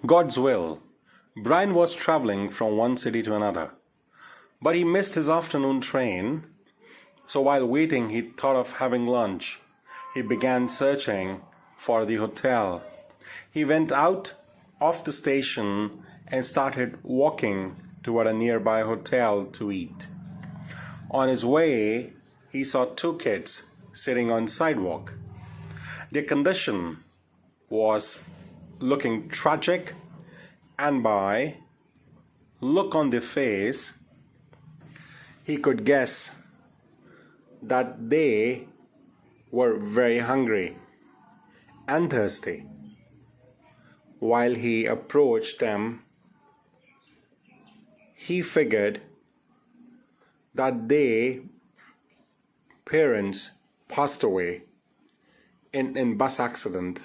God's will. Brian was traveling from one city to another, but he missed his afternoon train. So while waiting, he thought of having lunch. He began searching for the hotel. He went out of the station and started walking toward a nearby hotel to eat. On his way, he saw two kids sitting on the sidewalk. Their condition was looking tragic, and by look on their face, he could guess that they were very hungry and thirsty. While he approached them, he figured that their parents passed away in bus accident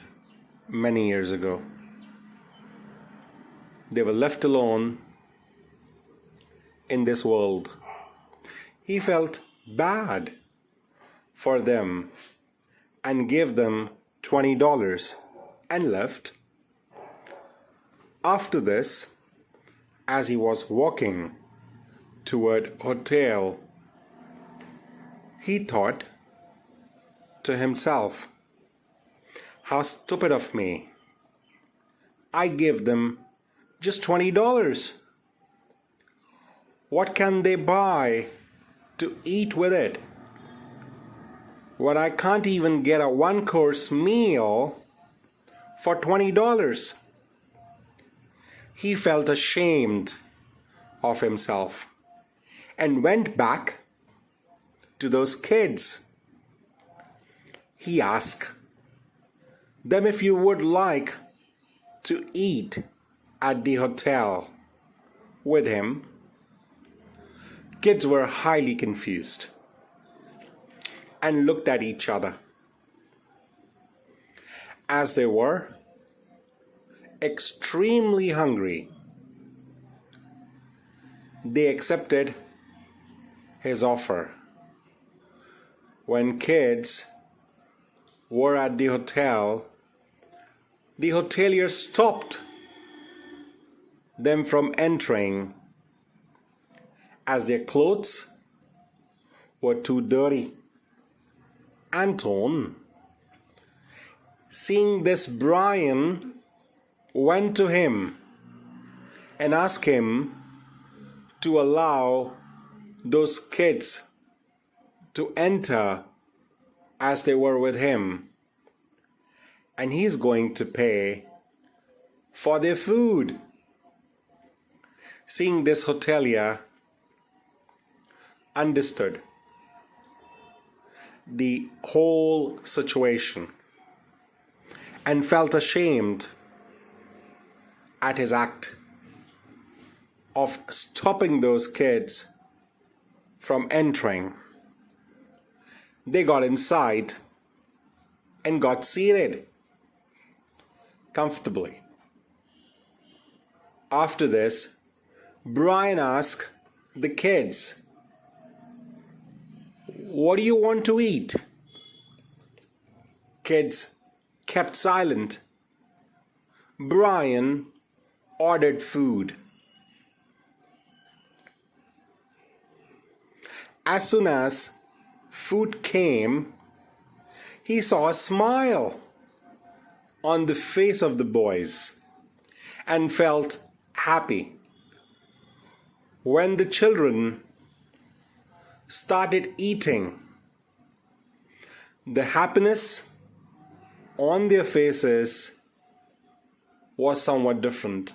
many years ago. They were left alone in this world. He felt bad for them and gave them $20 and left. After this, as he was walking toward hotel, he thought to himself, how stupid of me. I gave them just $20. What can they buy to eat with it? When I can't even get a one-course meal for $20. He felt ashamed of himself and went back to those kids. He asked them if you would like to eat at the hotel with him. Kids were highly confused and looked at each other. As they were extremely hungry, they accepted his offer. When kids were at the hotel, the hotelier stopped them from entering as their clothes were too dirty and torn. Seeing this, Brian went to him and asked him to allow those kids to enter as they were with him, and he's going to pay for their food. Seeing this, hotelier understood the whole situation and felt ashamed at his act of stopping those kids from entering. They got inside and got seated comfortably. After this, Brian asked the kids, what do you want to eat? Kids kept silent. Brian ordered food. As soon as food came, he saw a smile on the face of the boys and felt happy. When the children started eating, the happiness on their faces was somewhat different.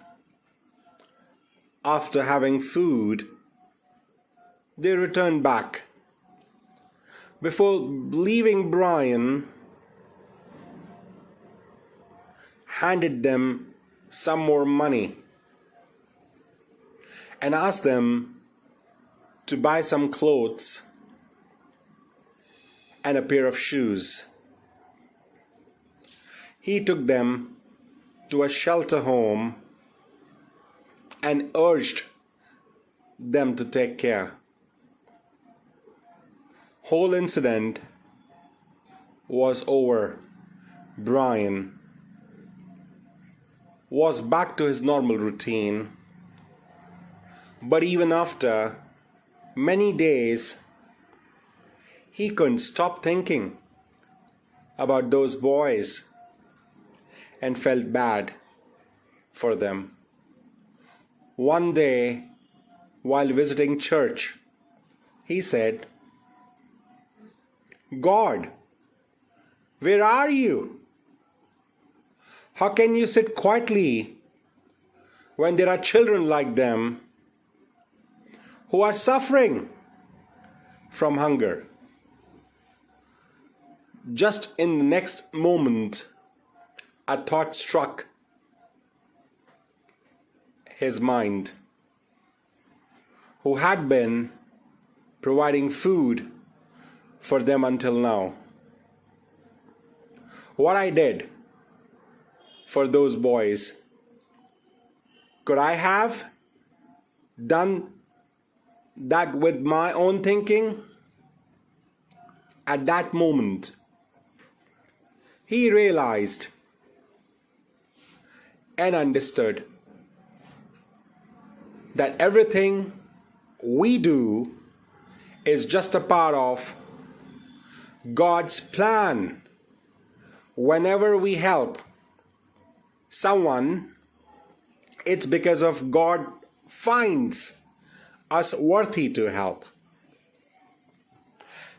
After having food, they returned back. Before leaving, Brian handed them some more money and asked them to buy some clothes and a pair of shoes. He took them to a shelter home and urged them to take care. Whole incident was over. Brian was back to his normal routine. But even after many days, he couldn't stop thinking about those boys and felt bad for them. One day, while visiting church, he said, "God, where are you? How can you sit quietly when there are children like them who are suffering from hunger?" Just in the next moment, a thought struck his mind, who had been providing food for them until now. What I did for those boys, could I have done that with my own thinking? At that moment, he realized and understood that everything we do is just a part of God's plan. Whenever we help someone, it's because of God finds us worthy to help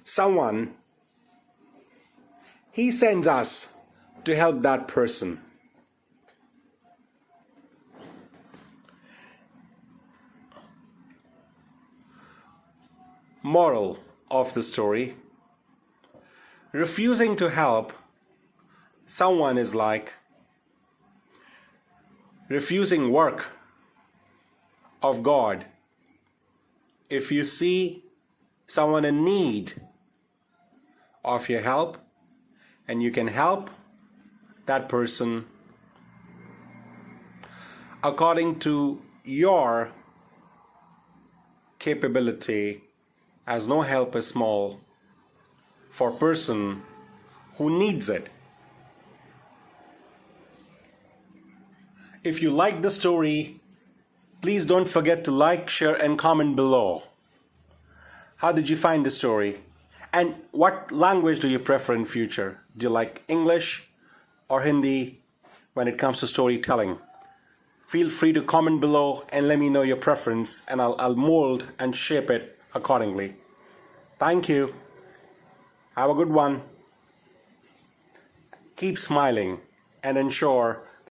someone. He sends us to help that person. Moral of the story: refusing to help someone is like refusing work of God. If you see someone in need of your help and you can help that person according to your capability, as no help is small for a person who needs it. If you like the story, please don't forget to like, share, and comment below. How did you find the story? And what language do you prefer in future? Do you like English or Hindi when it comes to storytelling? Feel free to comment below and let me know your preference, and I'll mold and shape it accordingly. Thank you. Have a good one. Keep smiling and ensure